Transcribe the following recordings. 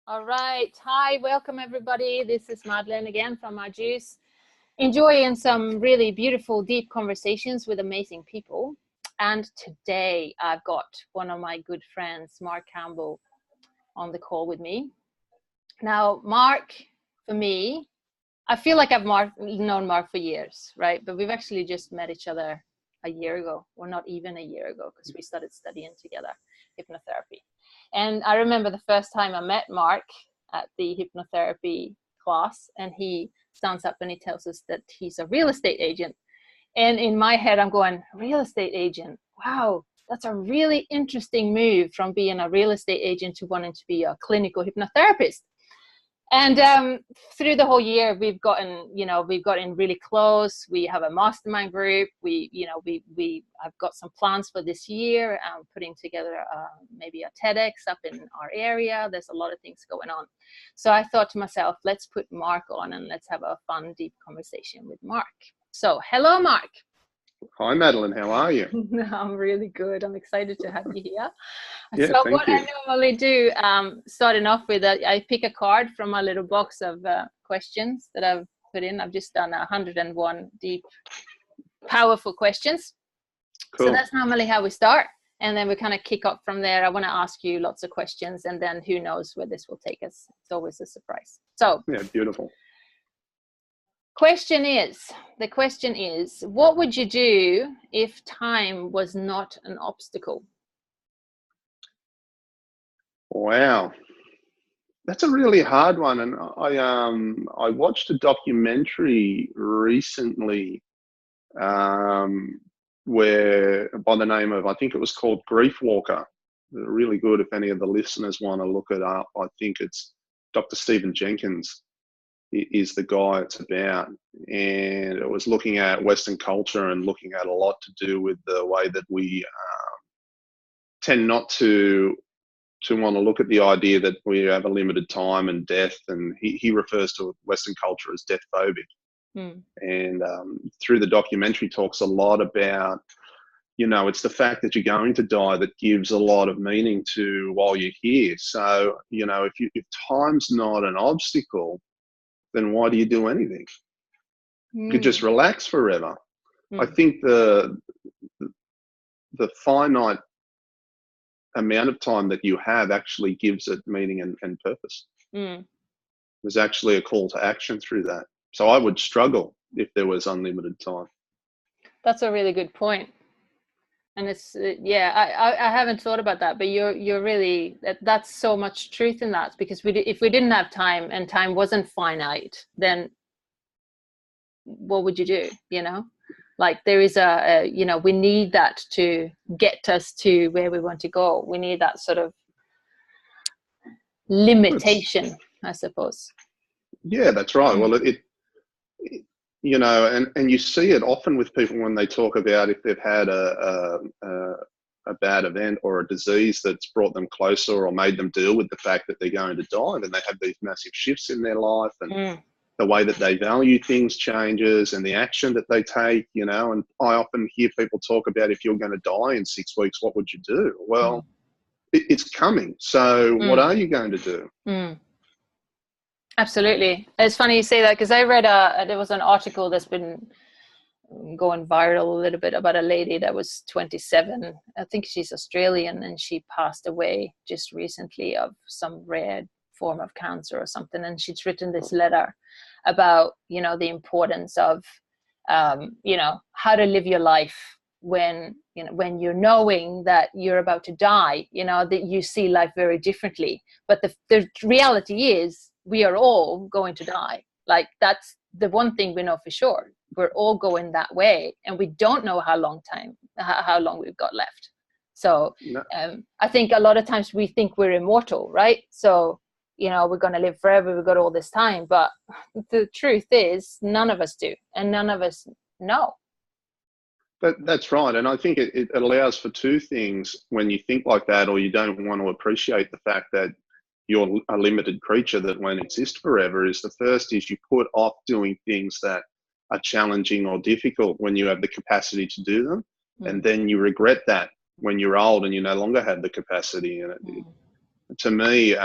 All right. Hi, welcome everybody. This is Madelaine again from My Juice. Enjoying some really beautiful, deep conversations with amazing people. And today I've got one of my good friends, Mark Campbell, on the call with me. Now, Mark, for me, I feel like I've known Mark for years, right? But we've actually just met each other a year ago, or not even a year ago, because we started studying together hypnotherapy. And I remember the first time I met Mark at the hypnotherapy class, and he stands up and he tells us that he's a real estate agent. And in my head, I'm going, real estate agent? Wow, that's a really interesting move from being a real estate agent to wanting to be a clinical hypnotherapist. And through the whole year, we've gotten really close. We have a mastermind group. I've got some plans for this year. I'm putting together maybe a TEDx up in our area. There's a lot of things going on. So I thought to myself, let's put Mark on and let's have a fun, deep conversation with Mark. So hello, Mark. Hi, Madelaine. How are you? I'm really good. I'm excited to have you here. Yeah, so thank you. I normally do, starting off with, I pick a card from my little box of questions that I've put in. I've just done 101 deep, powerful questions. Cool. So that's normally how we start. And then we kind of kick up from there. I want to ask you lots of questions, and then who knows where this will take us. It's always a surprise. So yeah, beautiful. The question is, what would you do if time was not an obstacle? Wow, that's a really hard one. And I watched a documentary recently where, by the name of, I think it was called Grief Walker. They're really good if any of the listeners want to look it up. I think it's Dr. Stephen Jenkins is the guy it's about, and it was looking at Western culture and looking at a lot to do with the way that we tend not to want to look at the idea that we have a limited time and death, and he refers to Western culture as death phobic. And through the documentary talks a lot about, it's the fact that you're going to die that gives a lot of meaning to while you're here. So, if time's not an obstacle, then why do you do anything? You could just relax forever. I think the finite amount of time that you have actually gives it meaning and purpose. There's actually a call to action through that. So I would struggle if there was unlimited time. That's a really good point. And it's, I haven't thought about that, but you're really, that's so much truth in that, because if we didn't have time and time wasn't finite, then what would you do? Like there is we need that to get us to where we want to go. We need that sort of limitation, I suppose. Yeah, that's right. Well, and you see it often with people when they talk about if they've had a bad event or a disease that's brought them closer or made them deal with the fact that they're going to die, then they have these massive shifts in their life, and the way that they value things changes, and the action that they take, and I often hear people talk about, if you're going to die in 6 weeks, what would you do? Well, it's coming. So what are you going to do? Absolutely. It's funny you say that, because I read there was an article that's been going viral a little bit about a lady that was 27. I think she's Australian, and she passed away just recently of some rare form of cancer or something. And she's written this letter about, the importance of, how to live your life when you're knowing that you're about to die, that you see life very differently. But the reality is, we are all going to die. Like, that's the one thing we know for sure. We're all going that way, and we don't know how long we've got left. So I think a lot of times we think we're immortal, right? So, we're going to live forever. We've got all this time. But the truth is, none of us do, and none of us know. That's right. And I think it allows for two things when you think like that, or you don't want to appreciate the fact that you're a limited creature that won't exist forever. Is the first is you put off doing things that are challenging or difficult when you have the capacity to do them. And then you regret that when you're old and you no longer have the capacity. And to me,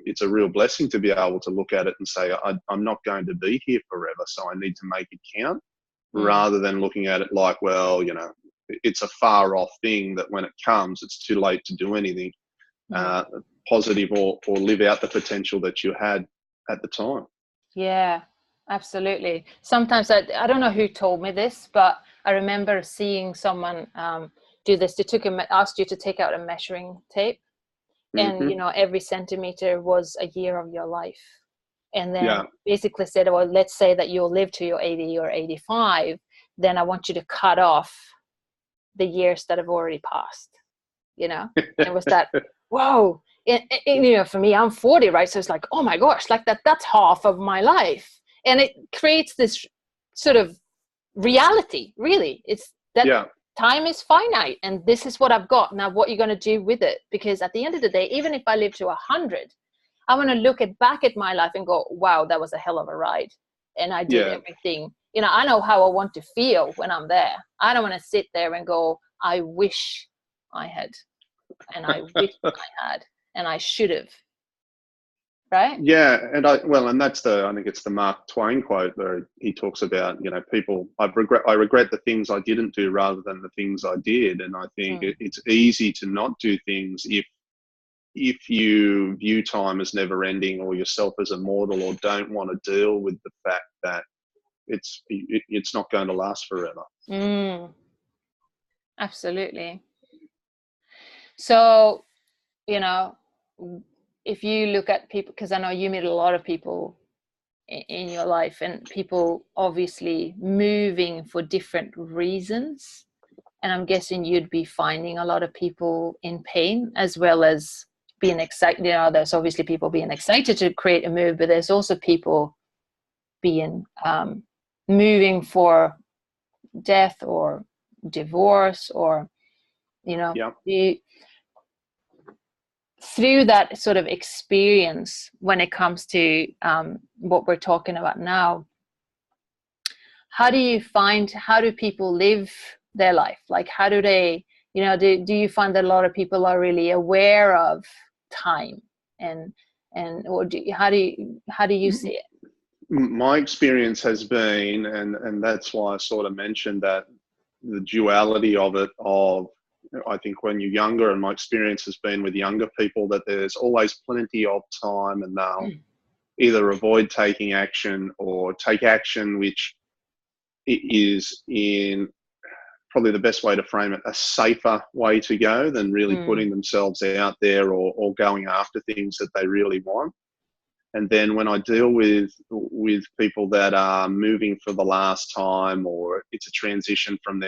it's a real blessing to be able to look at it and say, I'm not going to be here forever, so I need to make it count, rather than looking at it like, well, it's a far off thing that when it comes, it's too late to do anything positive or live out the potential that you had at the time. Yeah, absolutely. Sometimes I don't know who told me this, but I remember seeing someone do this. They asked you to take out a measuring tape, and every centimeter was a year of your life, and then basically said, well, let's say that you'll live to your 80 or 85, then I want you to cut off the years that have already passed. It was that, whoa. For me, I'm 40, right? So it's like, oh my gosh, like that's half of my life. And it creates this sort of reality, really. It's that time is finite, and this is what I've got. Now, what you're going to do with it? Because at the end of the day, even if I live to 100, I want to look back at my life and go, wow, that was a hell of a ride. And I did everything. I know how I want to feel when I'm there. I don't want to sit there and go, I wish I had, and I wish I had, and I should have. Right? Yeah, and I think it's the Mark Twain quote where he talks about, people, I regret the things I didn't do rather than the things I did. And I think it's easy to not do things if you view time as never ending, or yourself as immortal, or don't want to deal with the fact that it's not going to last forever. Absolutely. So, if you look at people, because I know you meet a lot of people in your life, and people obviously moving for different reasons, and I'm guessing you'd be finding a lot of people in pain as well as being excited. There's obviously people being excited to create a move, but there's also people being moving for death or divorce, or through that sort of experience, when it comes to what we're talking about now, how do people live their life? Like, how do they, do you find that a lot of people are really aware of time, or how do you see it? My experience has been, and that's why I sort of mentioned that, the duality of it, I think when you're younger, and my experience has been with younger people, that there's always plenty of time, and they'll either avoid taking action or take action, which is, in probably the best way to frame it, a safer way to go than really putting themselves out there or going after things that they really want. And then when I deal with people that are moving for the last time, or it's a transition from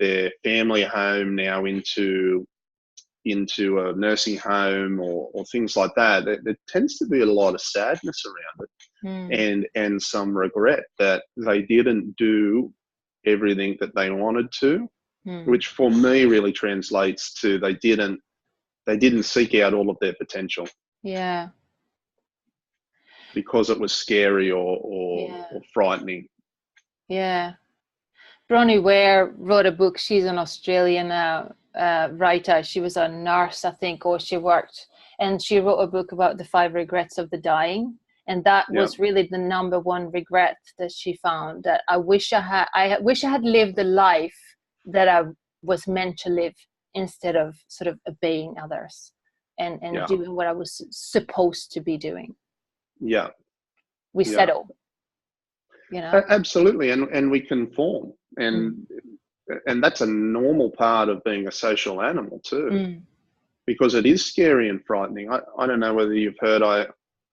their family home now into a nursing home or things like that, there tends to be a lot of sadness around it, and some regret that they didn't do everything that they wanted to, which for me really translates to they didn't seek out all of their potential. Yeah. Because it was scary or frightening. Yeah. Bronnie Ware wrote a book. She's an Australian writer. She was a nurse, I think, or she worked, and she wrote a book about the 5 regrets of the dying. And that was really the number one regret that she found, that I wish I had lived the life that I was meant to live, instead of sort of obeying others and doing what I was supposed to be doing. Yeah. We settle. Absolutely, and we conform, and that's a normal part of being a social animal too, because it is scary and frightening. I don't know whether you've heard, I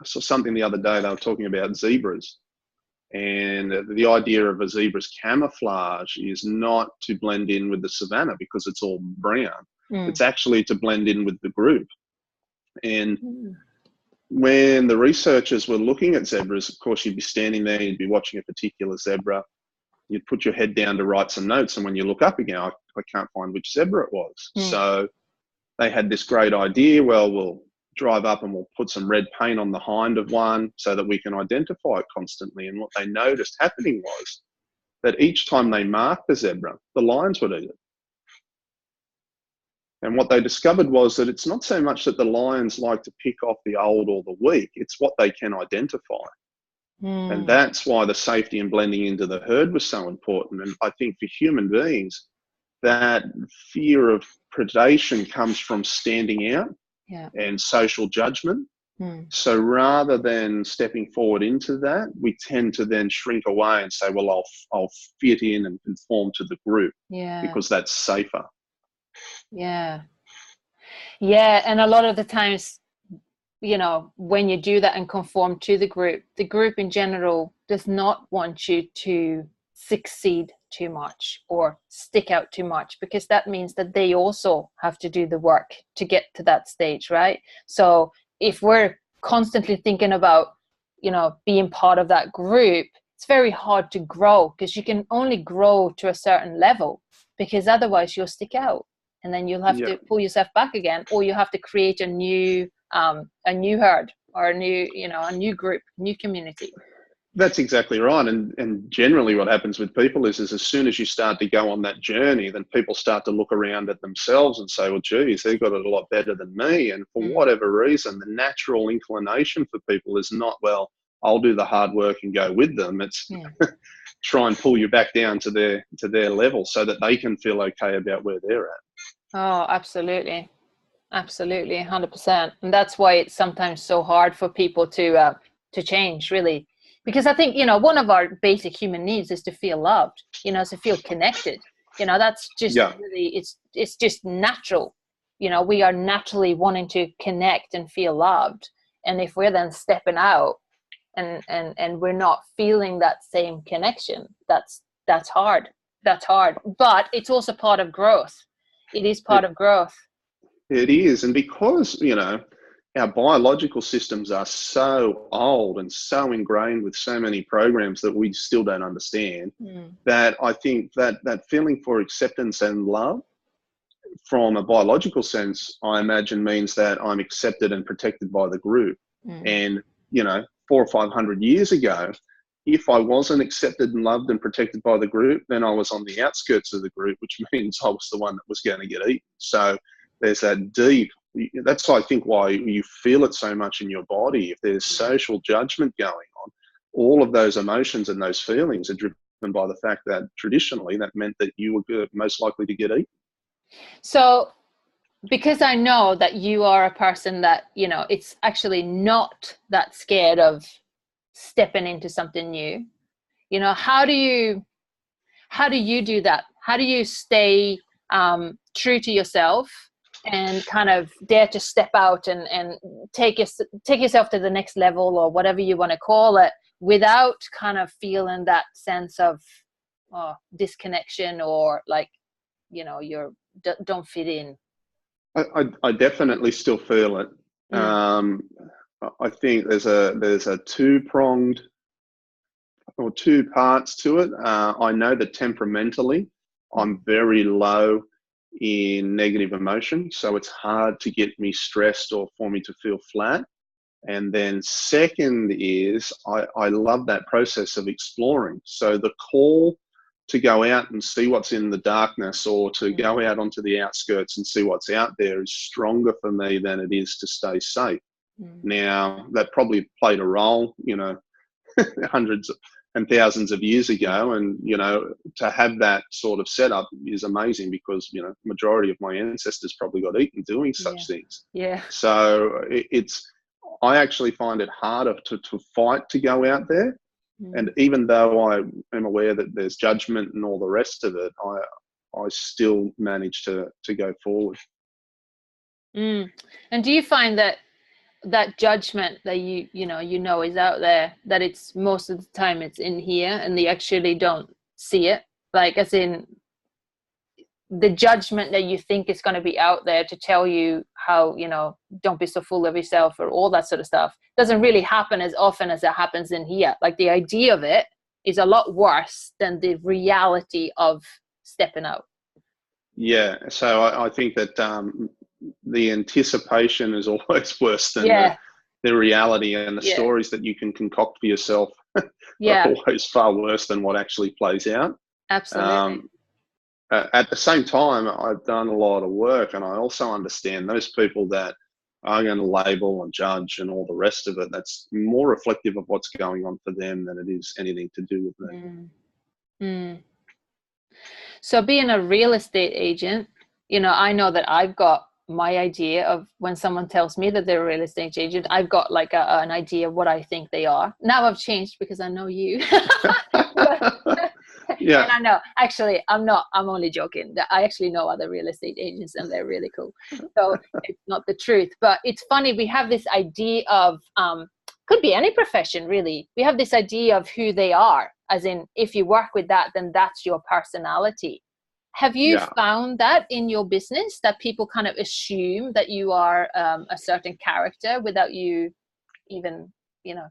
saw something the other day, they were talking about zebras, and the idea of a zebra's camouflage is not to blend in with the savannah because it's all brown. It's actually to blend in with the group. And when the researchers were looking at zebras, of course, you'd be standing there, you'd be watching a particular zebra, you'd put your head down to write some notes, and when you look up again, I can't find which zebra it was. So they had this great idea, well, we'll drive up and we'll put some red paint on the hind of one so that we can identify it constantly. And what they noticed happening was that each time they marked the zebra, the lions would eat it. And what they discovered was that it's not so much that the lions like to pick off the old or the weak, it's what they can identify. And that's why the safety and blending into the herd was so important. And I think for human beings, that fear of predation comes from standing out and social judgment. So rather than stepping forward into that, we tend to then shrink away and say, well, I'll fit in and conform to the group because that's safer. Yeah. And a lot of the times, you know, when you do that and conform to the group in general does not want you to succeed too much or stick out too much, because that means that they also have to do the work to get to that stage, right? So if we're constantly thinking about, you know, being part of that group, it's very hard to grow, because you can only grow to a certain level, because otherwise you'll stick out and then you'll have to pull yourself back again, or you have to create a new herd or a new group, new community. That's exactly right. And generally what happens with people is as soon as you start to go on that journey, then people start to look around at themselves and say, well, geez, they've got it a lot better than me. And for whatever reason, the natural inclination for people is not, well, I'll do the hard work and go with them. It's try and pull you back down to their level so that they can feel okay about where they're at. Oh, absolutely. Absolutely, 100%. And that's why it's sometimes so hard for people to change, really. Because I think, you know, one of our basic human needs is to feel loved, you know, to feel connected. You know, that's just really, it's just natural. You know, we are naturally wanting to connect and feel loved. And if we're then stepping out and we're not feeling that same connection, that's hard. That's hard. But it's also part of growth. It is part of growth. It is. And because, you know, our biological systems are so old and so ingrained with so many programs that we still don't understand, that I think that feeling for acceptance and love from a biological sense, I imagine means that I'm accepted and protected by the group. And, you know, 400 or 500 years ago, if I wasn't accepted and loved and protected by the group, then I was on the outskirts of the group, which means I was the one that was going to get eaten. So there's that deep, that's I think why you feel it so much in your body. If there's social judgment going on, all of those emotions and those feelings are driven by the fact that traditionally that meant that you were most likely to get eaten. So because I know that you are a person that, you know, it's actually not that scared of stepping into something new, you know, how do you do that? How do you stay true to yourself and kind of dare to step out and take yourself to the next level, or whatever you want to call it, without kind of feeling that sense of disconnection, or like, you know, don't fit in? I definitely still feel it. I think there's a two-pronged or two parts to it. I know that temperamentally I'm very low in negative emotion, so it's hard to get me stressed or for me to feel flat. And then second is I love that process of exploring. So the call to go out and see what's in the darkness, or to go out onto the outskirts and see what's out there, is stronger for me than it is to stay safe. Now, that probably played a role, you know, hundreds and thousands of years ago. And, you know, to have that sort of setup is amazing, because, you know, majority of my ancestors probably got eaten doing such things. So I actually find it harder to fight to go out there. And even though I am aware that there's judgment and all the rest of it, I still manage to go forward. And do you find that judgment that you know is out there, that it's most of the time it's in here and they actually don't see it? Like, as in, the judgment that you think is going to be out there to tell you how, you know, don't be so full of yourself or all that sort of stuff, doesn't really happen as often as it happens in here. Like, the idea of it is a lot worse than the reality of stepping out. Yeah. So I think that the anticipation is always worse than the reality, and the stories that you can concoct for yourself are always far worse than what actually plays out. Absolutely. at the same time, I've done a lot of work, and I also understand those people that are going to label and judge and all the rest of it. That's more reflective of what's going on for them than it is anything to do with me. So being a real estate agent, I know that I've got my idea of when someone tells me that they're a real estate agent, I've got like an idea of what I think they are. Now I've changed because I know you. Yeah. And I know, actually, I'm only joking. I actually know other real estate agents and they're really cool. So it's not the truth, but it's funny. We have this idea of, could be any profession really. We have this idea of who they are, as in if you work with that, then that's your personality. Have you found that in your business, that people kind of assume that you are a certain character without you even,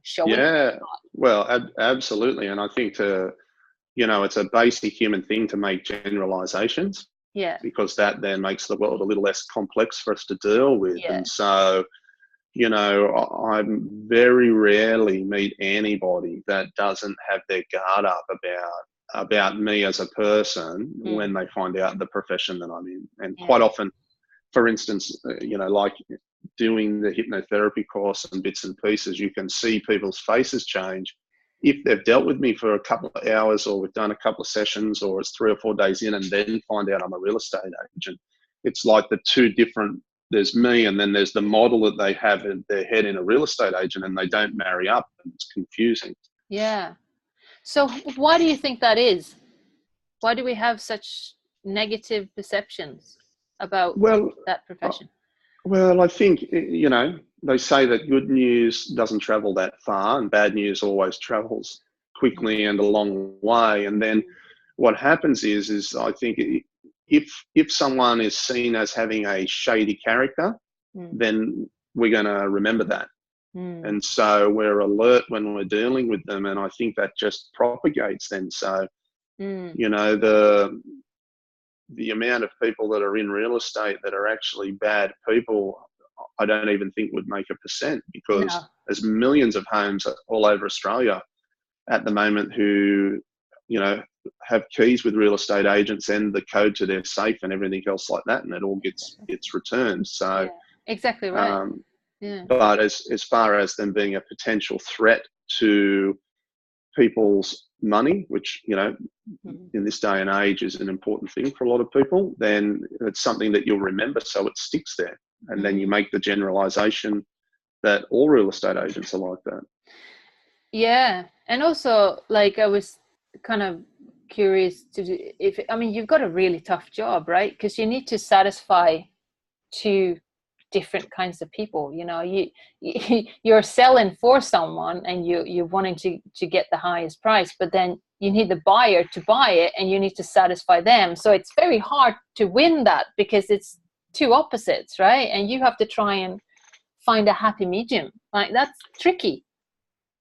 showing? Yeah, well, absolutely. And I think it's a basic human thing to make generalizations. Yeah. Because that then makes the world a little less complex for us to deal with. Yeah. And so, I very rarely meet anybody that doesn't have their guard up about me as a person when they find out the profession that I'm in. And quite often, for instance, like doing the hypnotherapy course and bits and pieces, you can see people's faces change if they've dealt with me for a couple of hours, or we've done a couple of sessions, or it's 3 or 4 days in, and then find out I'm a real estate agent. It's like the two different, there's me, and then there's the model that they have in their head in a real estate agent, and they don't marry up, and it's confusing. Yeah. So why do you think that is? Why do we have such negative perceptions about that profession? Well, I think, they say that good news doesn't travel that far, and bad news always travels quickly and a long way. And then what happens is I think if someone is seen as having a shady character, then we're going to remember that. And so we're alert when we're dealing with them. And I think that just propagates then. So, the amount of people that are in real estate that are actually bad people, I don't even think would make 1%, because there's millions of homes all over Australia at the moment who, have keys with real estate agents and the code to their safe and everything else like that, and it all gets returned. So exactly right. But as far as them being a potential threat to people's money, which in this day and age is an important thing for a lot of people, then it's something that you'll remember, so it sticks there. And then you make the generalization that all real estate agents are like that. Yeah. And also, like, I was kind of curious you've got a really tough job, right? Because you need to satisfy two different kinds of people. You're selling for someone, and you're wanting to get the highest price, but then you need the buyer to buy it, and you need to satisfy them. So it's very hard to win that, because it's two opposites, right? And you have to try and find a happy medium. Like, that's tricky.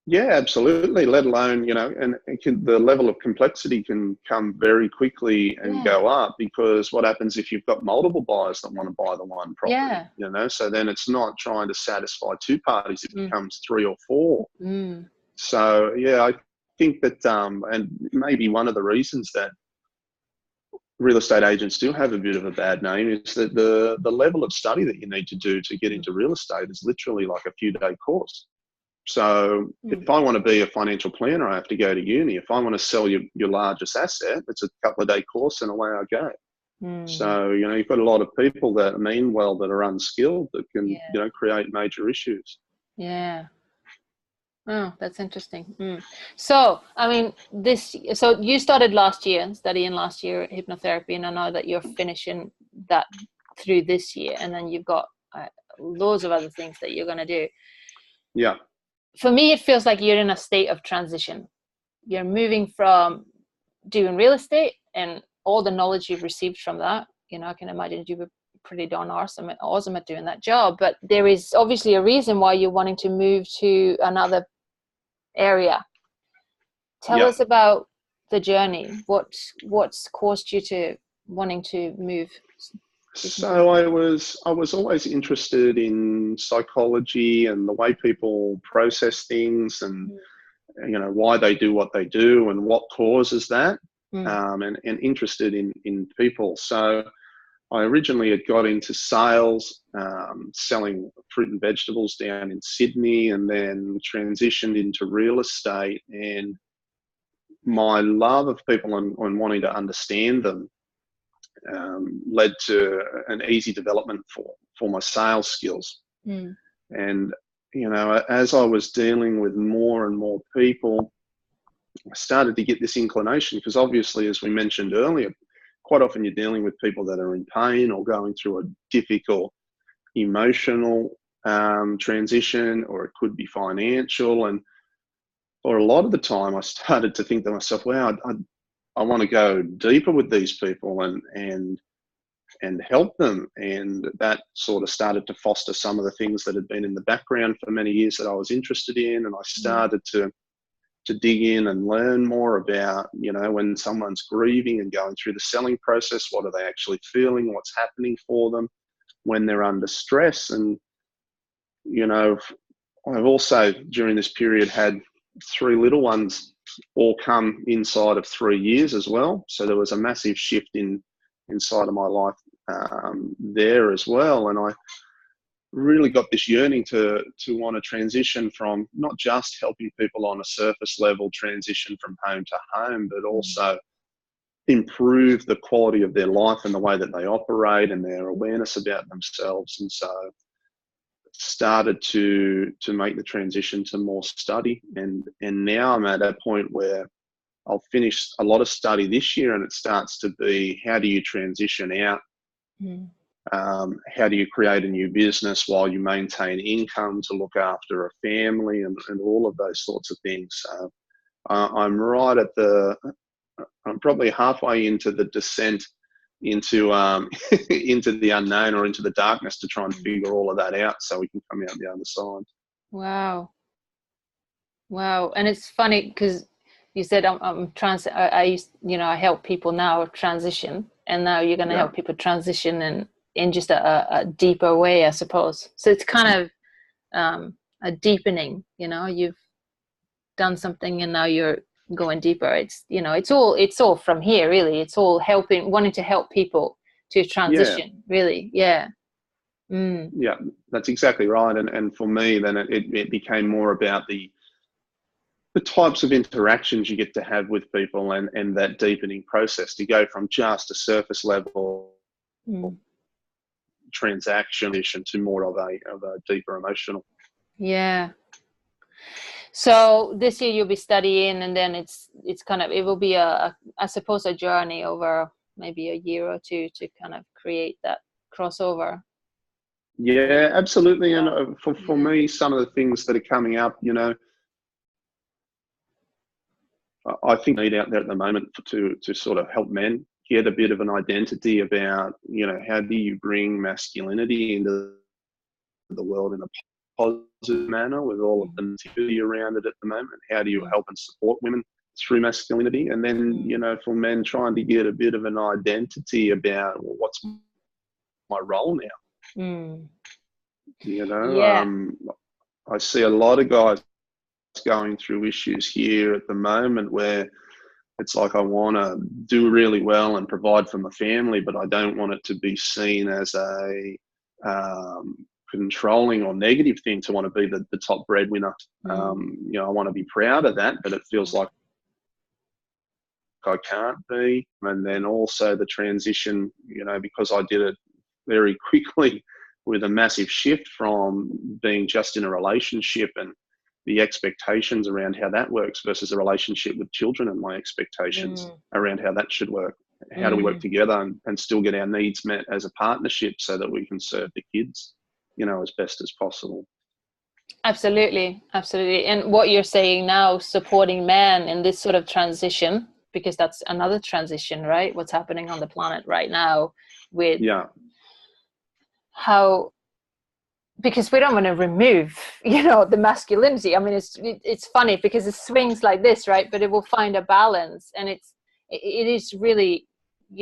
Yeah, absolutely. Let alone, and the level of complexity can come very quickly and go up, because what happens if you've got multiple buyers that want to buy the one property, so then it's not trying to satisfy two parties, it becomes 3 or 4. So, I think that, and maybe one of the reasons that real estate agents do have a bit of a bad name is that the level of study that you need to do to get into real estate is literally like a few-day course. So if I want to be a financial planner, I have to go to uni. If I want to sell your largest asset, it's a couple of day course and away I go. So, you've got a lot of people that mean well that are unskilled that can, create major issues. Yeah. Oh, that's interesting. So, so you started studying last year hypnotherapy, and I know that you're finishing that through this year, and then you've got loads of other things that you're going to do. Yeah. For me, it feels like you're in a state of transition. You're moving from doing real estate and all the knowledge you've received from that. I can imagine you were pretty darn awesome at doing that job. But there is obviously a reason why you're wanting to move to another area. Tell us about the journey. What's caused you to wanting to move? So I was always interested in psychology and the way people process things, and why they do what they do and what causes that. and interested in people. So I originally had got into sales, selling fruit and vegetables down in Sydney, and then transitioned into real estate. And my love of people and wanting to understand them led to an easy development for my sales skills. And, as I was dealing with more and more people, I started to get this inclination, because obviously, as we mentioned earlier, quite often you're dealing with people that are in pain or going through a difficult emotional transition, or it could be financial. And for a lot of the time, I started to think to myself, wow, I want to go deeper with these people and help them. And that sort of started to foster some of the things that had been in the background for many years that I was interested in. And I started to dig in and learn more about, when someone's grieving and going through the selling process, what are they actually feeling, what's happening for them when they're under stress. And, I've also during this period had 3 little ones all come inside of 3 years as well. So there was a massive shift inside of my life there as well. And I really got this yearning to want to transition from not just helping people on a surface level transition from home to home, but also improve the quality of their life and the way that they operate and their awareness about themselves. And so started to make the transition to more study, and now I'm at a point where I'll finish a lot of study this year, and it starts to be, how do you transition out? How do you create a new business while you maintain income to look after a family and all of those sorts of things? So I'm right at I'm probably halfway into the descent into into the unknown, or into the darkness, to try and figure all of that out so we can come out the other side. Wow. And it's funny because you said I help people now transition, and now you're going to help people transition in just a deeper way, I suppose. So it's kind of a deepening, you've done something and now you're going deeper. It's it's all from here, really. It's all wanting to help people to transition, really. Yeah, that's exactly right. And for me, then it became more about the types of interactions you get to have with people, and that deepening process, to go from just a surface level transaction to more of a deeper emotional. So this year you'll be studying, and then it's kind of, it will be I suppose a journey over maybe a year or two to kind of create that crossover. Yeah, absolutely. And for me, some of the things that are coming up, I think need out there at the moment to sort of help men get a bit of an identity about, how do you bring masculinity into the world in a positive manner with all of the negativity around it at the moment? How do you help and support women through masculinity? And then, for men, trying to get a bit of an identity about, well, what's my role now? I see a lot of guys going through issues here at the moment where it's like, I want to do really well and provide for my family, but I don't want it to be seen as a controlling or negative thing to want to be the top breadwinner. I want to be proud of that, but it feels like I can't be. And then also the transition, because I did it very quickly with a massive shift from being just in a relationship and the expectations around how that works versus a relationship with children, and my expectations around how that should work. How do we work together and still get our needs met as a partnership so that we can serve the kids, as best as possible? Absolutely. And what you're saying now, supporting men in this sort of transition, because that's another transition, right? What's happening on the planet right now with how, because we don't want to remove, the masculinity. I mean, it's funny because it swings like this, right? But it will find a balance, and it is really,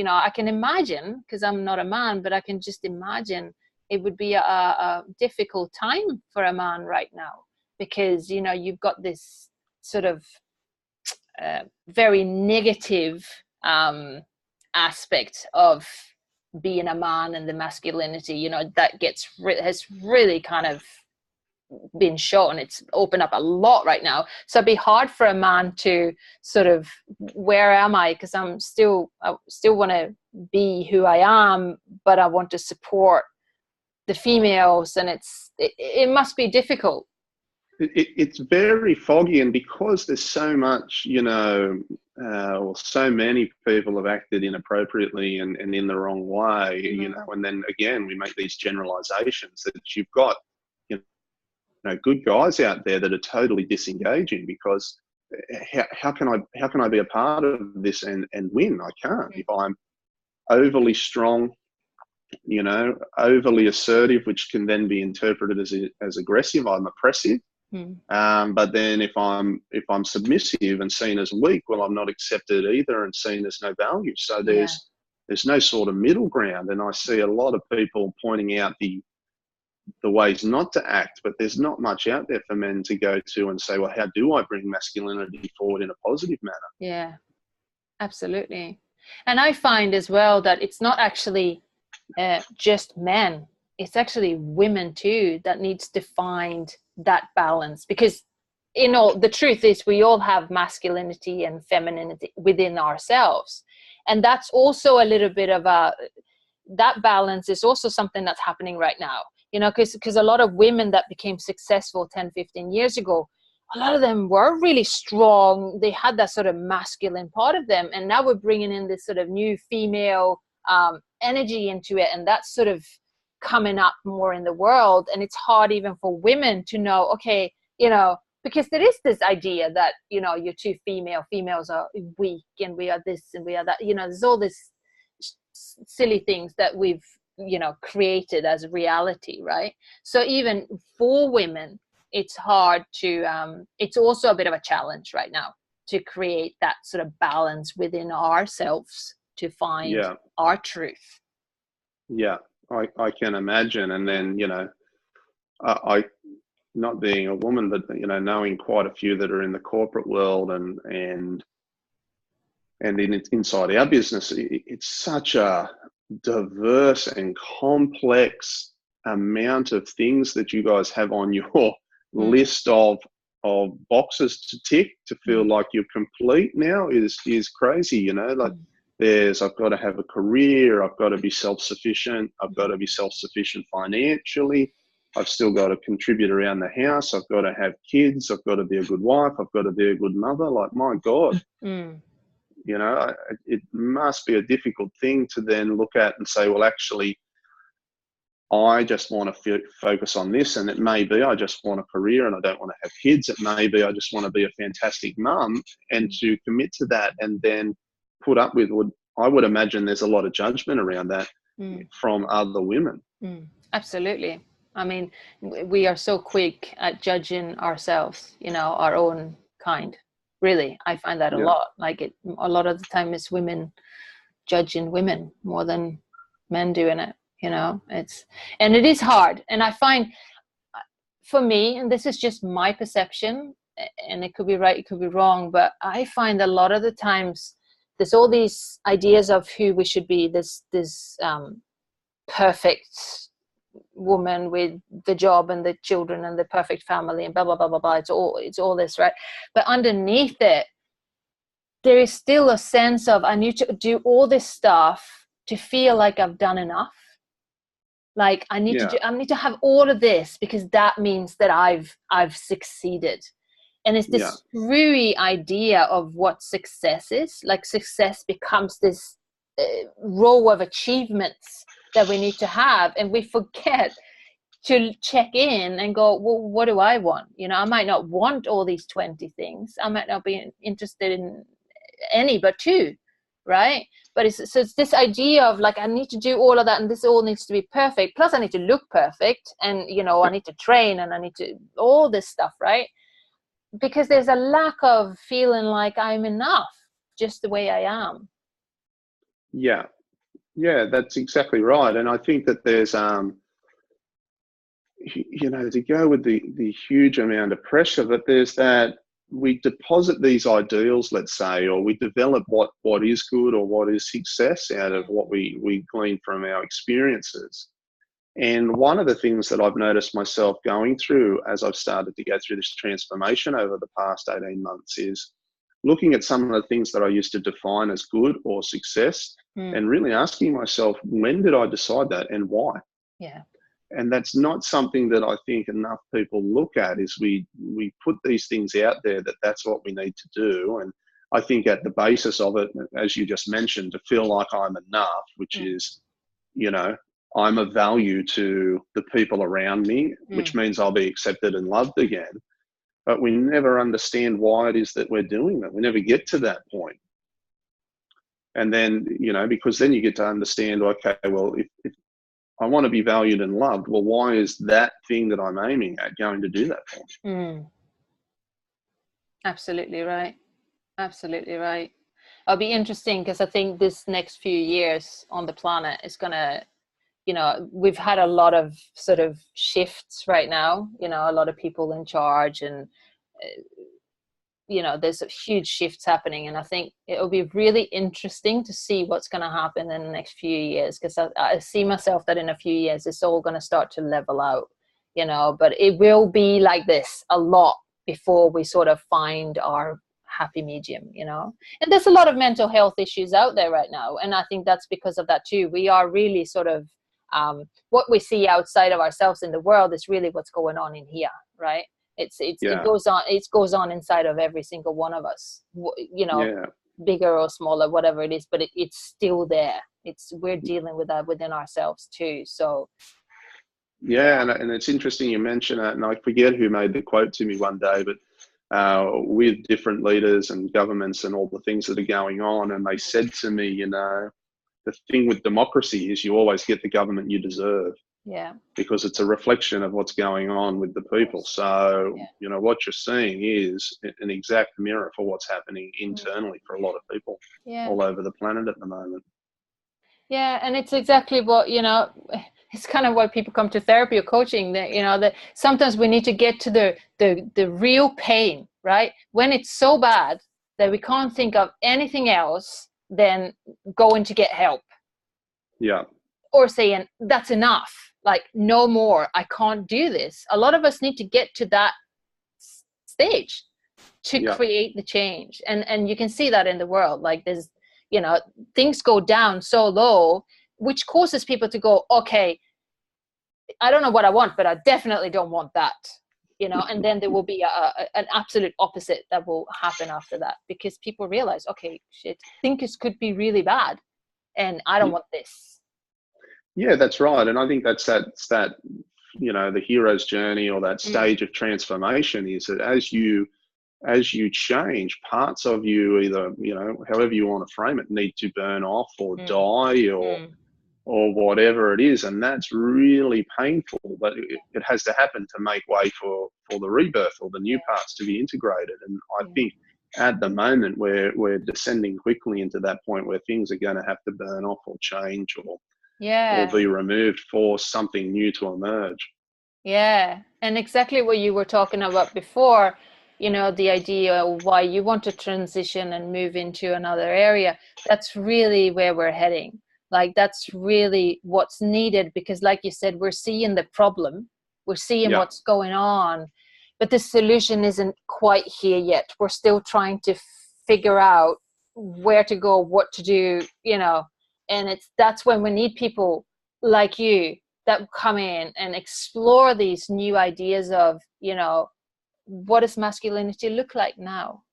I can imagine, because I'm not a man, but I can just imagine it would be a difficult time for a man right now, because you've got this sort of very negative aspect of being a man and the masculinity, you know, that has really kind of been shown. It's opened up a lot right now. So it'd be hard for a man to sort of, where am I? Because I still want to be who I am, but I want to support the females, and it must be difficult. It's very foggy, and because there's so much, you know, or so many people have acted inappropriately and in the wrong way, you know, and then again we make these generalizations that you've got, you know, good guys out there that are totally disengaging, because how can I be a part of this and win? I can't. If I'm overly strong, you know, overly assertive, which can then be interpreted as aggressive, I'm oppressive. But then if I'm submissive and seen as weak, well, I'm not accepted either and seen as no value. So there's no sort of middle ground. And I see a lot of people pointing out the ways not to act, but there's not much out there for men to go to and say, well, how do I bring masculinity forward in a positive manner? Yeah, absolutely. And I find as well that it's not actually just men. It's actually women too that needs to find that balance, because you know, the truth is we all have masculinity and femininity within ourselves, and that's also a little bit of that balance is also something that's happening right now, you know, because a lot of women that became successful 10-15 years ago, a lot of them were really strong. They had that sort of masculine part of them, and now we're bringing in this sort of new female energy into it, and that's sort of coming up more in the world. And it's hard even for women to know, okay, you know, because there is this idea that, you know, you're too females are weak and we are this and we are that, you know, there's all this silly things that we've, you know, created as reality, right? So even for women, it's hard to it's also a bit of a challenge right now to create that sort of balance within ourselves to find our truth. Yeah, I can imagine. And then, you know, I not being a woman, but, you know, knowing quite a few that are in the corporate world and inside our business, it's such a diverse and complex amount of things that you guys have on your list of boxes to tick to feel like you're complete now is crazy, you know, like I've got to have a career, I've got to be self-sufficient, I've got to be self-sufficient financially, I've still got to contribute around the house, I've got to have kids, I've got to be a good wife, I've got to be a good mother. Like, my God, you know, it must be a difficult thing to then look at and say, well, actually, I just want to focus on this, and it may be I just want a career and I don't want to have kids. It may be I just want to be a fantastic mum, and to commit to that and then put up with I would imagine there's a lot of judgment around that from other women. Absolutely. I mean, we are so quick at judging ourselves, you know, our own kind. Really, I find that a lot. Like a lot of the time it's women judging women more than men doing it. You know, and it is hard. And I find, for me, and this is just my perception, and it could be right, it could be wrong, but I find a lot of the times there's all these ideas of who we should be, this perfect woman with the job and the children and the perfect family and blah blah blah blah blah. It's all this, right? But underneath it, there is still a sense of I need to do all this stuff to feel like I've done enough. Like I need to have all of this because that means that I've succeeded. And it's this screwy idea of what success is. Like success becomes this row of achievements that we need to have, and we forget to check in and go, well, what do I want? You know, I might not want all these 20 things. I might not be interested in any but 2, right? But it's this idea of like, I need to do all of that, and this all needs to be perfect. Plus I need to look perfect, and, you know, I need to train, and I need to all this stuff, right? Because there's a lack of feeling like I'm enough just the way I am. Yeah, that's exactly right. And I think that there's, you know, to go with the huge amount of pressure, that there's that we deposit these ideals, let's say, or we develop what is good or what is success out of what we glean from our experiences. And one of the things that I've noticed myself going through as I've started to go through this transformation over the past 18 months is looking at some of the things that I used to define as good or success and really asking myself, when did I decide that and why? Yeah. And that's not something that I think enough people look at, is we put these things out there that that's what we need to do. And I think at the basis of it, as you just mentioned, to feel like I'm enough, which is, you know, I'm of value to the people around me, which means I'll be accepted and loved again. But we never understand why it is that we're doing that. We never get to that point. And then, you know, because then you get to understand, okay, well, if I want to be valued and loved, well, why is that thing that I'm aiming at going to do that for me? Absolutely right. Absolutely right. It'll be interesting because I think this next few years on the planet is going to, you know, we've had a lot of sort of shifts right now, you know, a lot of people in charge, and you know, there's huge shifts happening, and I think it'll be really interesting to see what's going to happen in the next few years, because I see myself that in a few years it's all going to start to level out, you know, but it will be like this a lot before we sort of find our happy medium, you know. And there's a lot of mental health issues out there right now, and I think that's because of that too. We are really sort of what we see outside of ourselves in the world is really what's going on in here, right? It goes on inside of every single one of us, you know, bigger or smaller, whatever it is, but it's still there. We're dealing with that within ourselves too. So and it's interesting you mention it, and I forget who made the quote to me one day, but with different leaders and governments and all the things that are going on, and they said to me, you know, the thing with democracy is you always get the government you deserve. Yeah. Because it's a reflection of what's going on with the people. So, you know, what you're seeing is an exact mirror for what's happening internally for a lot of people all over the planet at the moment. Yeah, and it's exactly what, you know, it's kind of why people come to therapy or coaching, that, you know, that sometimes we need to get to the real pain, right? When it's so bad that we can't think of anything else than going to get help. Yeah. Or saying, that's enough. Like, no more, I can't do this. A lot of us need to get to that stage to create the change. And you can see that in the world. Like, there's, you know, things go down so low, which causes people to go, okay, I don't know what I want, but I definitely don't want that, you know. And then there will be an absolute opposite that will happen after that, because people realize, okay, shit, thinkers could be really bad, and I don't want this. Yeah, that's right. And I think that's that, you know, the hero's journey, or that stage of transformation, is that as you change, parts of you, either, you know, however you want to frame it, need to burn off or die or whatever it is. And that's really painful, but it has to happen to make way for the rebirth or the new parts to be integrated. And I think at the moment we're descending quickly into that point where things are going to have to burn off or change or be removed for something new to emerge. Yeah, and exactly what you were talking about before, you know, the idea of why you want to transition and move into another area. That's really where we're heading. Like, that's really what's needed, because like you said, we're seeing the problem, we're seeing what's going on, but the solution isn't quite here yet. We're still trying to figure out where to go, what to do, you know. And that's when we need people like you that come in and explore these new ideas of, you know, what does masculinity look like now?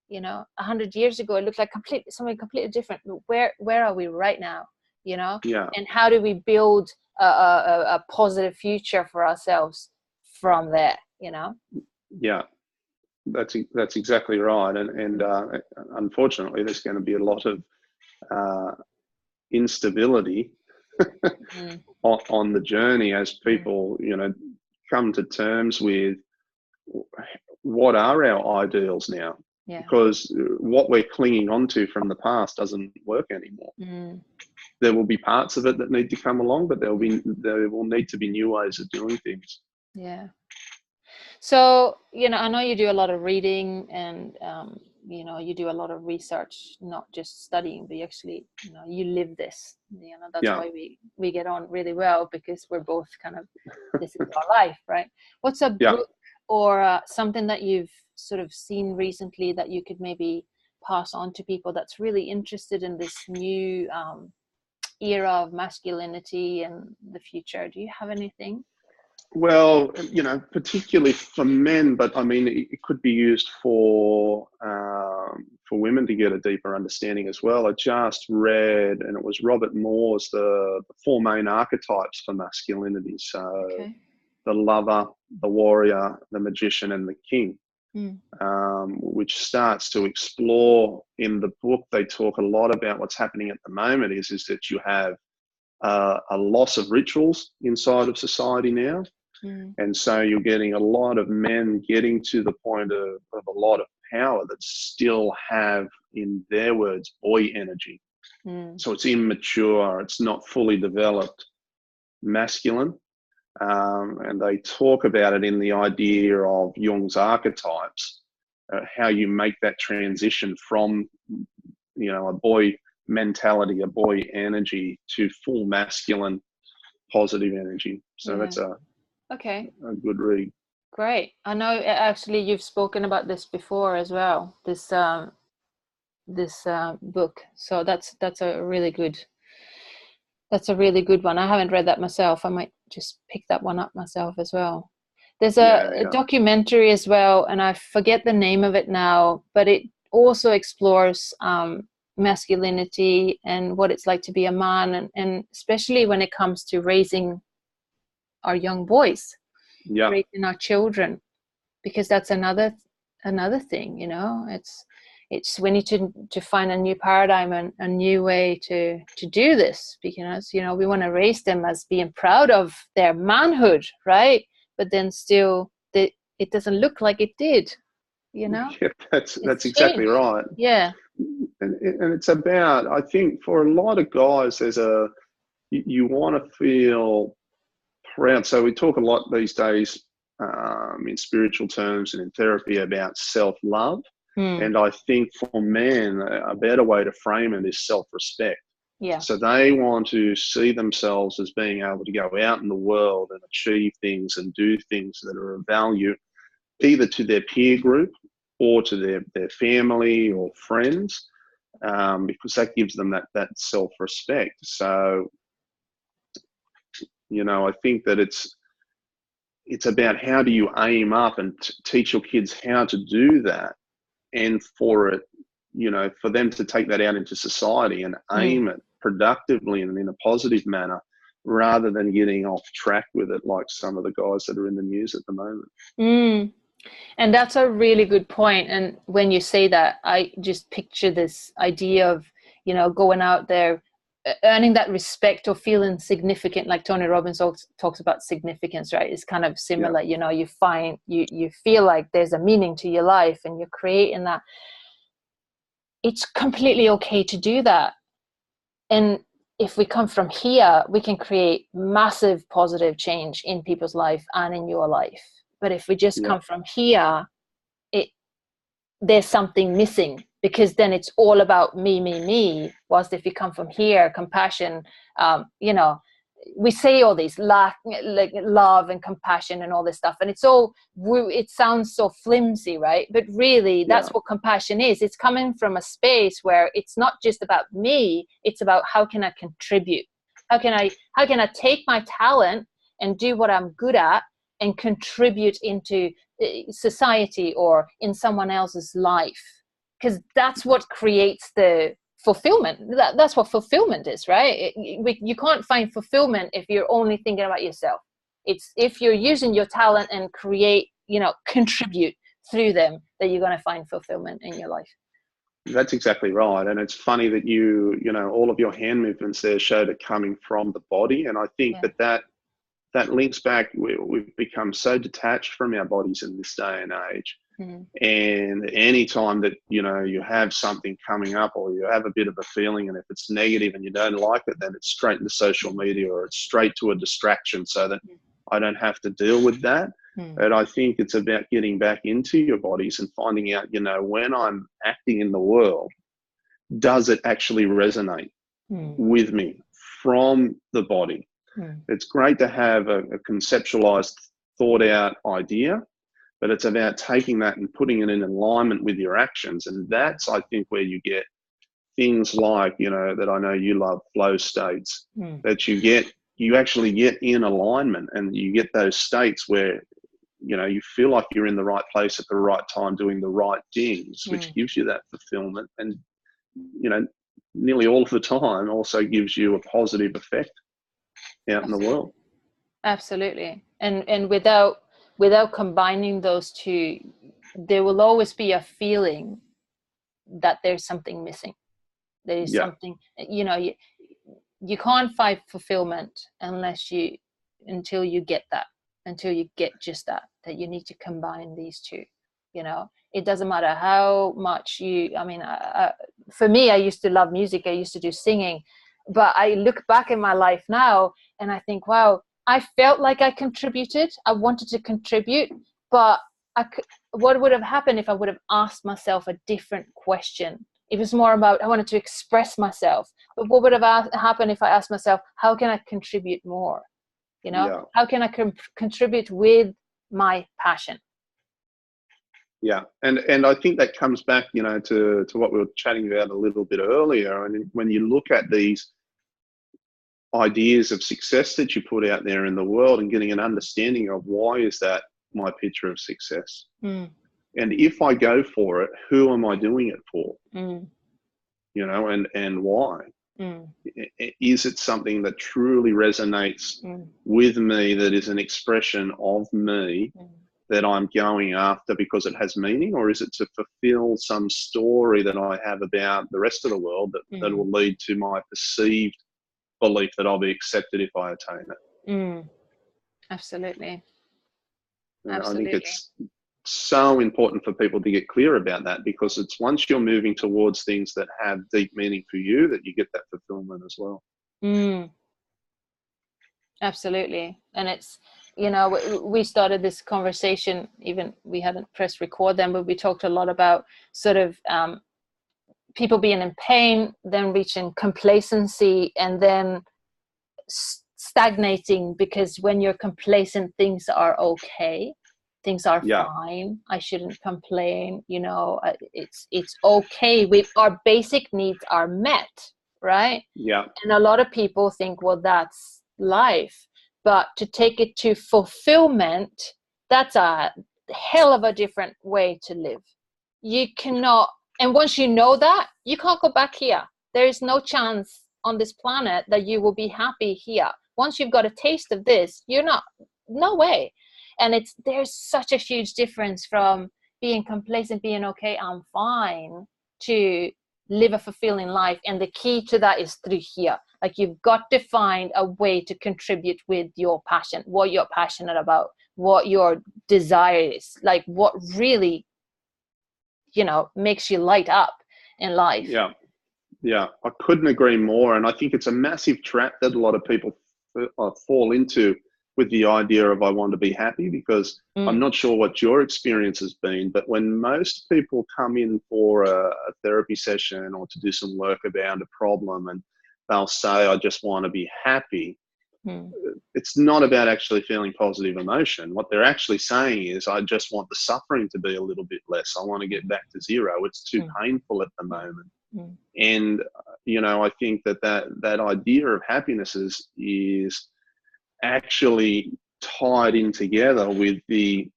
You know, 100 years ago, it looked like something completely different. Where are we right now? You know, and how do we build a positive future for ourselves from there? You know. Yeah, that's exactly right. And unfortunately, there's going to be a lot of instability on the journey as people, you know, come to terms with what are our ideals now, because what we're clinging onto from the past doesn't work anymore. There will be parts of it that need to come along, but there will need to be new ways of doing things. So, I know you do a lot of reading and, you do a lot of research, not just studying, but you actually, you live this. That's Yeah. why we get on really well, because we're both kind of, this is our life, right? What's a Yeah. book or something that you've sort of seen recently that you could maybe pass on to people that's really interested in this new era of masculinity and the future? Do you have anything? Well, particularly for men, but I mean, it could be used for women to get a deeper understanding as well. I just read, and it was Robert Moore's the four main archetypes for masculinity. So Okay. the lover, the warrior, the magician, and the king, Mm. which starts to explore. In the book, they talk a lot about what's happening at the moment is that you have a loss of rituals inside of society now. Mm. And so you're getting a lot of men getting to the point of a lot of power that still have, in their words, boy energy. Mm. So it's immature, it's not fully developed masculine. And they talk about it in the idea of Jung's archetypes, how you make that transition from, a boy mentality, a boy energy, to full masculine positive energy. So that's Okay. a good read. Great. I know actually you've spoken about this before as well. This book. So that's a really good. That's a really good one. I haven't read that myself. I might just pick that one up myself as well. There's a Yeah. documentary as well, and I forget the name of it now, but it also explores masculinity and what it's like to be a man, and especially when it comes to raising our young boys, Yeah. raising our children, because that's another thing. It's we need to find a new paradigm and a new way to do this, because we want to raise them as being proud of their manhood, right? But then still it doesn't look like it did. Yeah, that's It's exactly changed. right. Yeah. And it's about, I think, for a lot of guys, you want to feel proud. So we talk a lot these days in spiritual terms and in therapy about self-love. And I think for men, a better way to frame it is self-respect. Yeah. So they want to see themselves as being able to go out in the world and achieve things and do things that are of value, either to their peer group or to their family or friends, because that gives them that self-respect. So, I think that it's about how do you aim up and teach your kids how to do that, and for it, for them to take that out into society and aim it productively and in a positive manner, rather than getting off track with it like some of the guys that are in the news at the moment. And that's a really good point. And when you say that, I just picture this idea of, going out there, earning that respect or feeling significant, like Tony Robbins talks about significance, right? It's kind of similar. Yeah. You feel like there's a meaning to your life and you're creating that. It's completely okay to do that. And if we come from here, we can create massive positive change in people's life and in your life. But if we just come from here, there's something missing, because then it's all about me. Whilst if you come from here, compassion, we say all these like love and compassion and all this stuff, and it sounds so flimsy, right? But really, that's what compassion is. It's coming from a space where it's not just about me, it's about how can I contribute, how can I take my talent and do what I'm good at and contribute into society or in someone else's life, because that's what creates the fulfillment. That's what fulfillment is, right? You can't find fulfillment if you're only thinking about yourself. It's if you're using your talent and contribute through them, that you're going to find fulfillment in your life. That's exactly right. And it's funny that all of your hand movements there showed it coming from the body. And I think that links back. We've become so detached from our bodies in this day and age. And any time that you have something coming up, or you have a bit of a feeling, and if it's negative and you don't like it, then it's straight into social media, or it's straight to a distraction, so that I don't have to deal with that. And I think it's about getting back into your bodies and finding out, when I'm acting in the world, does it actually resonate with me from the body? It's great to have a conceptualized, thought out idea, but it's about taking that and putting it in alignment with your actions. And that's, I think, where you get things like, that I know you love, flow states, that you actually get in alignment, and you get those states where, you feel like you're in the right place at the right time, doing the right things, which gives you that fulfillment. And, nearly all of the time also gives you a positive effect out in the world. Absolutely. And without combining those two, there will always be a feeling that there's something missing. There is something, you can't find fulfillment until you get just that you need to combine these two. It doesn't matter how much for me, I used to love music. I used to do singing, but I look back in my life now and I think, wow, I felt like I contributed. I wanted to contribute, but what would have happened if I would have asked myself a different question? It was more about, I wanted to express myself, but what would have happened if I asked myself, how can I contribute more? How can I contribute with my passion? Yeah. And I think that comes back, to what we were chatting about a little bit earlier. And when you look at these ideas of success that you put out there in the world and getting an understanding of why is that my picture of success? And if I go for it, who am I doing it for? And why? Is it something that truly resonates with me, that is an expression of me, that I'm going after because it has meaning? Or is it to fulfill some story that I have about the rest of the world that will lead to my perceived belief that I'll be accepted if I attain it? Absolutely. I think it's so important for people to get clear about that, because it's once you're moving towards things that have deep meaning for you that you get that fulfillment as well. Absolutely. And it's, we started this conversation, even we hadn't pressed record then, but we talked a lot about sort of people being in pain, then reaching complacency, and then stagnating, because when you're complacent, things are okay. Things are fine. I shouldn't complain. It's okay. Our basic needs are met, right? Yeah. And a lot of people think, well, that's life. But to take it to fulfillment, that's a hell of a different way to live. You cannot, and once you know that, you can't go back here. There is no chance on this planet that you will be happy here. Once you've got a taste of this, no way. And there's such a huge difference from being complacent, being okay, I'm fine, to live a fulfilling life. And the key to that is through here. Like, you've got to find a way to contribute with your passion, what you're passionate about, what your desire is, like what really, makes you light up in life. Yeah, I couldn't agree more. And I think it's a massive trap that a lot of people fall into, with the idea of, I want to be happy, because I'm not sure what your experience has been, but when most people come in for a therapy session or to do some work about a problem, and they'll say, I just want to be happy, it's not about actually feeling positive emotion. What they're actually saying is, I just want the suffering to be a little bit less. I want to get back to zero. It's too painful at the moment. And, I think that idea of happiness is actually tied in together with the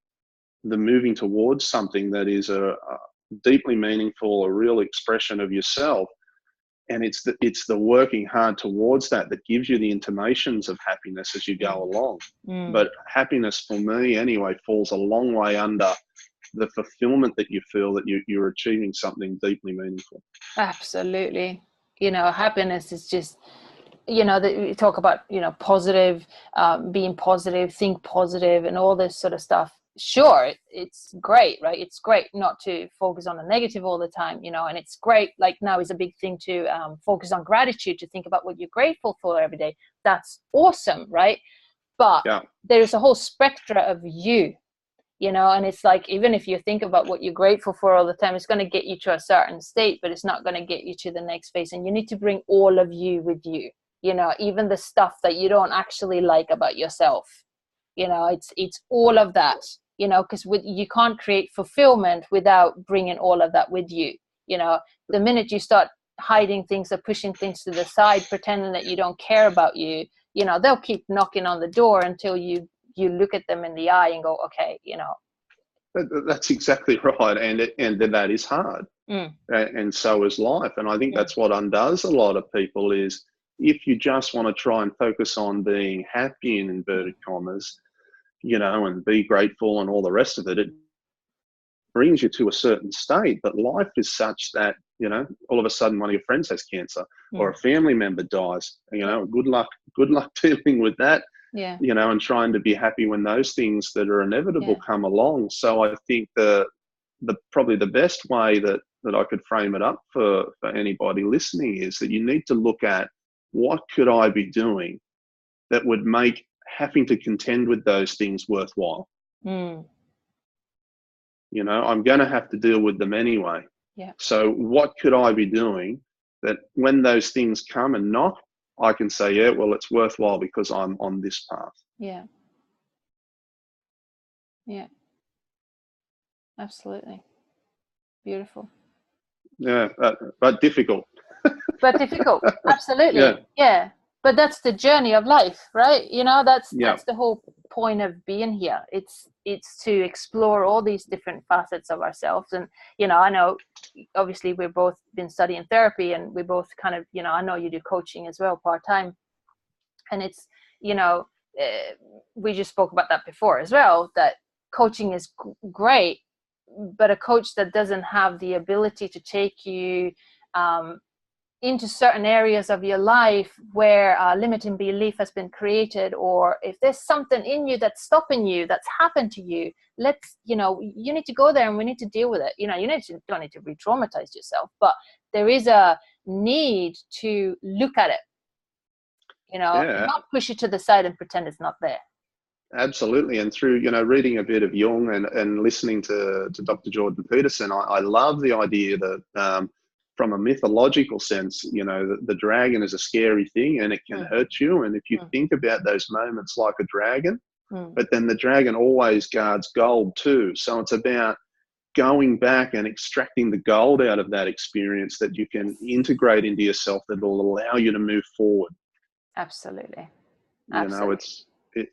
moving towards something that is a deeply meaningful, a real expression of yourself. And it's the working hard towards that gives you the intimations of happiness as you go along. But happiness, for me anyway, falls a long way under the fulfillment that you feel that you're achieving something deeply meaningful. Absolutely. Happiness is just, you talk about, positive, being positive, think positive, and all this sort of stuff. Sure, it's great, right? It's great not to focus on the negative all the time, and it's great, like now is a big thing to focus on gratitude, to think about what you're grateful for every day. That's awesome, right? But there's a whole spectrum of you. you know. And it's like, even if you think about what you're grateful for all the time, it's going to get you to a certain state, but it's not going to get you to the next phase. And you need to bring all of you with you, you know, even the stuff that you don't actually like about yourself, you know. It's all of that, you know, because you can't create fulfillment without bringing all of that with you, you know. The minute you start hiding things or pushing things to the side, pretending that you don't care about you, you know, they'll keep knocking on the door until you look at them in the eye and go, okay, you know. That's exactly right. And that is hard. And so is life. And I think that's what undoes a lot of people is, if you just want to try and focus on being happy in inverted commas, you know, and be grateful and all the rest of it, it brings you to a certain state. But life is such that, you know, all of a sudden one of your friends has cancer or a family member dies, you know, good luck dealing with that. Yeah. You know, and trying to be happy when those things that are inevitable come along. So I think the probably the best way that I could frame it up for anybody listening is that you need to look at, what could I be doing that would make having to contend with those things worthwhile? You know, I'm going to have to deal with them anyway. Yeah. So what could I be doing that when those things come and knock, I can say, yeah, well, it's worthwhile because I'm on this path. Yeah. Yeah. Absolutely. Beautiful. Yeah, but difficult. But difficult. Absolutely. Yeah. But that's the journey of life, right? You know, that's the whole point of being here. It's to explore all these different facets of ourselves. And, you know, I know obviously we've both been studying therapy, and we both kind of, you know, I know you do coaching as well part-time. And it's, you know, we just spoke about that before as well, that coaching is great, but a coach that doesn't have the ability to take you into certain areas of your life where a limiting belief has been created, or if there's something in you that's stopping you, that's happened to you, you know, you need to go there and we need to deal with it. You know, don't need to re-traumatize yourself, but there is a need to look at it, you know, not push it to the side and pretend it's not there. Absolutely. And through, you know, reading a bit of Jung and listening to Dr. Jordan Peterson, I love the idea that from a mythological sense, you know, the dragon is a scary thing and it can hurt you. And if you think about those moments like a dragon, but then the dragon always guards gold too. So it's about going back and extracting the gold out of that experience that you can integrate into yourself, that will allow you to move forward. Absolutely. You know,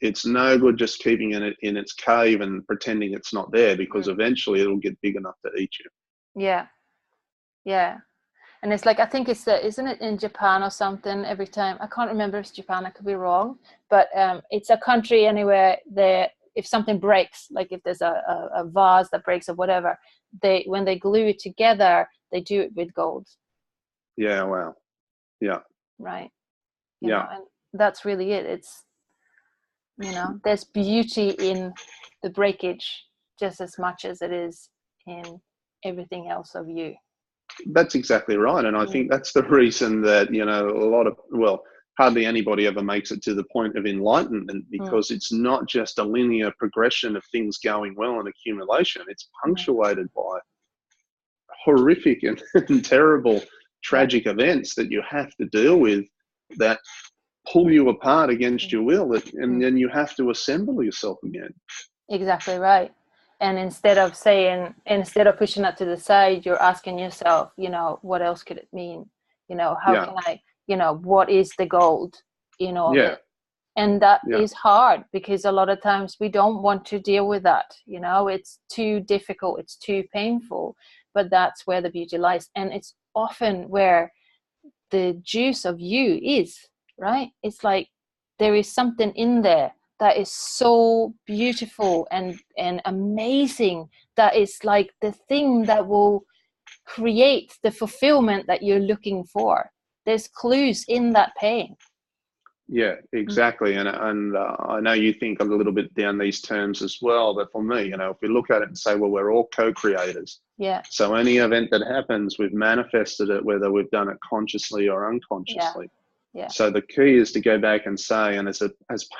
it's no good just keeping it in its cave and pretending it's not there, because eventually it'll get big enough to eat you. Yeah. Yeah. And it's like, I think it's isn't it in Japan or something, every time, I can't remember if it's Japan, I could be wrong, but it's a country anywhere there, if something breaks, like if there's a vase that breaks or whatever, when they glue it together, they do it with gold. Yeah. Wow. Yeah. Right. You know, and that's really it. It's, you know, there's beauty in the breakage just as much as it is in everything else of you. That's exactly right. And I think that's the reason that, you know, hardly anybody ever makes it to the point of enlightenment, because it's not just a linear progression of things going well and accumulation. It's punctuated by horrific and terrible, tragic events that you have to deal with, that pull you apart against your will, and then you have to assemble yourself again. Exactly right. And instead of pushing that to the side, you're asking yourself, you know, what else could it mean? You know, how can I, you know, what is the gold, you know, of it? And that is hard, because a lot of times we don't want to deal with that. You know, it's too difficult, it's too painful, but that's where the beauty lies. And it's often where the juice of you is, right? It's like there is something in there that is so beautiful and amazing, that is like the thing that will create the fulfillment that you're looking for. There's clues in that pain. Yeah, exactly. And I know you think a little bit down these terms as well, but for me, you know, if we look at it and say, well, we're all co-creators. Yeah. So any event that happens, we've manifested it, whether we've done it consciously or unconsciously. Yeah. So the key is to go back and say, and as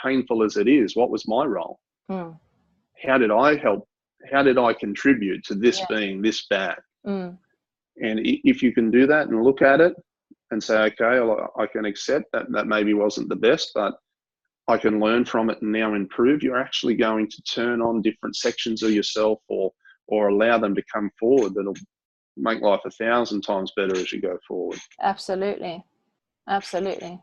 painful as it is, what was my role? How did I help how did I contribute to this being this bad? Mm. And if you can do that and look at it and say, okay, I can accept that maybe wasn't the best, but I can learn from it and now improve, you're actually going to turn on different sections of yourself or allow them to come forward that'll make life 1,000 times better as you go forward. Absolutely. Absolutely.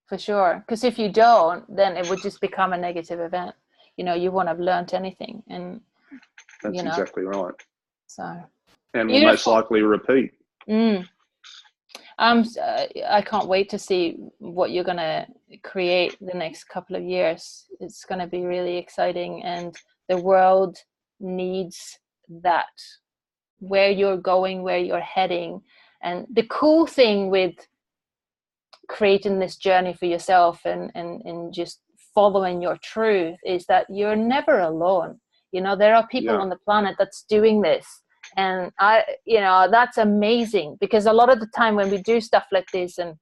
For sure. Because if you don't, then it would just become a negative event. You know, you won't have learned anything. And that's exactly right. So. And will most likely repeat. Mm. I can't wait to see what you're going to create the next couple of years. It's going to be really exciting, and the world needs that. Where you're going, where you're heading. And the cool thing with creating this journey for yourself and just following your truth is that you're never alone. You know, there are people on the planet that's doing this. And that's amazing, because a lot of the time when we do stuff like this and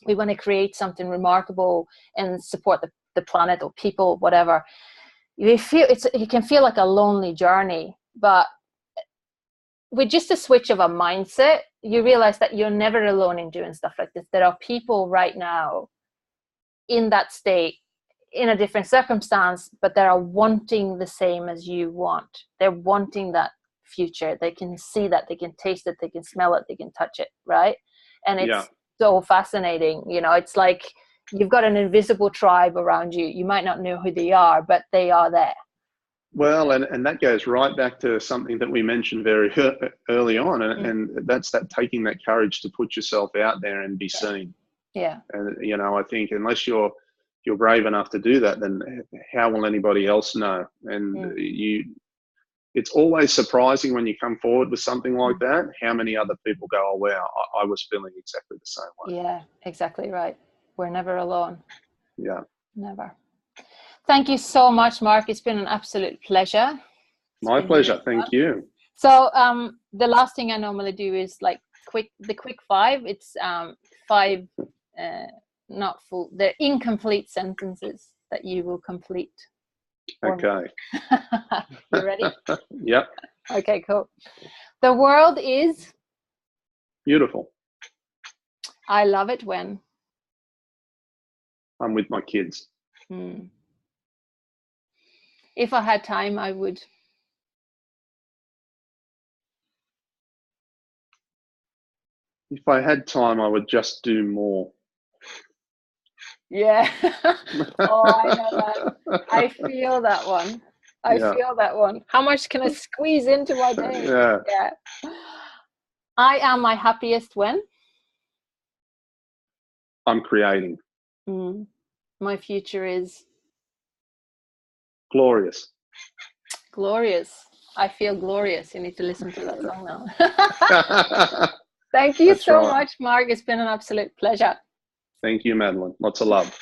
we want to create something remarkable and support the planet or people, whatever, you can feel like a lonely journey. But with just a switch of a mindset, you realize that you're never alone in doing stuff like this. There are people right now in that state, in a different circumstance, but they are wanting the same as you want. They're wanting that future. They can see that, they can taste it, they can smell it, they can touch it, right? And it's so fascinating. You know, it's like you've got an invisible tribe around you. You might not know who they are, but they are there. Well, and that goes right back to something that we mentioned very early on, and that's that taking that courage to put yourself out there and be seen. Yeah. And you know, I think unless you're brave enough to do that, then how will anybody else know? And it's always surprising when you come forward with something like that, how many other people go, oh wow, I was feeling exactly the same way. Yeah, exactly right. We're never alone. Yeah. Never. Thank you so much, Mark. It's been an absolute pleasure. My pleasure. Thank you. So the last thing I normally do is like the quick five. It's 5 not full, they're incomplete sentences that you will complete. Okay. You ready? Yep. Okay, cool. The world is beautiful. I love it when I'm with my kids. If I had time, I would. If I had time, I would just do more. Yeah. Oh, I know that. I feel that one. I feel that one. How much can I squeeze into my day? Yeah. I am my happiest when? I'm creating. My future is? Glorious. Glorious. I feel glorious. You need to listen to that song now. Thank you so much, Mark. It's been an absolute pleasure. Thank you, Madelaine. Lots of love.